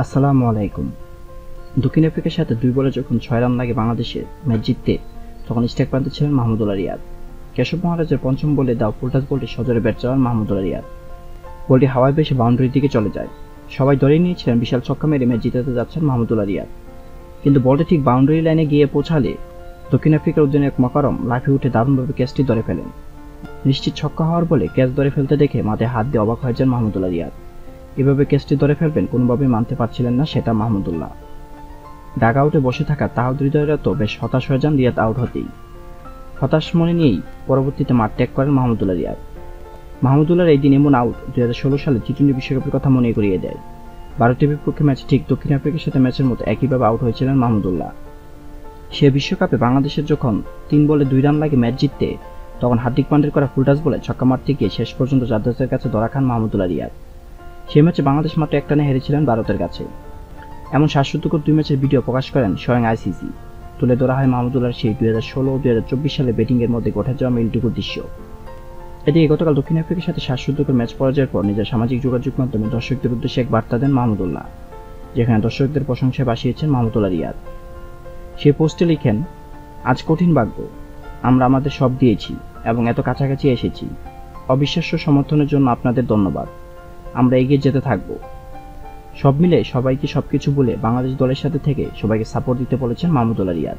আসসালামু আলাইকুম। দক্ষিণ আফ্রিকার সাথে 2 বলে যখন 6 রান লাগে বাংলাদেশের ম্যাচ জিততে, তখন স্ট্রাইক প্রান্তে ছিলেন মাহমুদুল্লাহ রিয়াদ। কেশব মহারাজের পঞ্চম বলে দেওয়া ফুলটাস বলটি সজোরে ব্যাট চালান মাহমুদুল্লাহ রিয়াদ। বলটি হাওয়ায় ভেসে বাউন্ডারির দিকে চলে যায়। সবাই ধরেই নিয়েছিলেন বিশাল ছক্কা মেরে ম্যাচ জিতাতে যাচ্ছেন মাহমুদুল্লাহ রিয়াদ। কিন্তু বলটি ঠিক বাউন্ডারি লাইনে গিয়ে পৌঁছালে দক্ষিণ আফ্রিকার অধিনায়ক মকারম লাফিয়ে উঠে দারুণভাবে ক্যাচটি ধরে ফেলেন। নিশ্চিত ছক্কা হওয়ার বলে ক্যাচ ধরে ফেলতে দেখে মাথায় হাত দিয়ে অবাক হয়ে যান মাহমুদুল্লাহ রিয়াদ। এভাবে ক্যাচটি ধরে ফেলবেন কোনোভাবেই মানতে পারছিলেন না সেটা মাহমুদুল্লাহ। ডাগ আউটে বসে থাকা তাহিদ হৃদয়রা তো বেশ হতাশ হয়ে যান রিয়াদ আউট হতেই। হতাশ মনে নিয়েই পরবর্তীতে মাঠ ত্যাগ করেন মাহমুদুল্লাহ রিয়াদ। মাহমুদুল্লাহর এই দিন এমন আউট 2016 সালে টি-20 বিশ্বকাপের কথা মনে করিয়ে দেয়। ভারতের বিপক্ষে ম্যাচে ঠিক দক্ষিণ আফ্রিকার সাথে ম্যাচের মতো একইভাবে আউট হয়েছিলেন মাহমুদুল্লাহ। সে বিশ্বকাপে বাংলাদেশের যখন 3 বলে 2 রান লাগে ম্যাচ জিততে, তখন হার্দিক পান্ডের করা ফুলটাস বলে ছক্কা মারতে গিয়ে শেষ পর্যন্ত জাদেজার কাছে ধরা খান মাহমুদুল্লাহ রিয়াদ। সে ম্যাচে বাংলাদেশ মাত্র এক রানে হেরেছিলেন ভারতের কাছে। এমন শ্বাসরুদ্ধকর 2 ম্যাচের ভিডিও প্রকাশ করেন স্বয়ং আইসিসি। তুলে ধরা হয় মাহমুদুল্লাহর সেই 2016 ও 2024 সালে ব্যাটিংয়ের মধ্যে ঘটে যাওয়া মিলটুকুর দৃশ্য। এদিকে গতকাল দক্ষিণ আফ্রিকার সাথে শ্বাসরুদ্ধকর ম্যাচ পরাজয়ের পর নিজের সামাজিক যোগাযোগ মাধ্যমে দর্শকদের উদ্দেশ্যে এক বার্তা দেন মাহমুদুল্লাহ, যেখানে দর্শকদের প্রশংসায় ভাসিয়েছেন মাহমুদুল্লাহ রিয়াদ। সেই পোস্টে লিখেন, আজ কঠিন ভাগ্য, আমরা আমাদের সব দিয়েছি এবং এত কাছাকাছি এসেছি। অবিশ্বাস্য সমর্থনের জন্য আপনাদের ধন্যবাদ। আমরা এগিয়ে যেতে থাকব। সব মিলে সবাইকে সবকিছু বলে বাংলাদেশ দলের সাথে থেকে সবাইকে সাপোর্ট দিতে বলেছেন মাহমুদুল্লাহ রিয়াদ।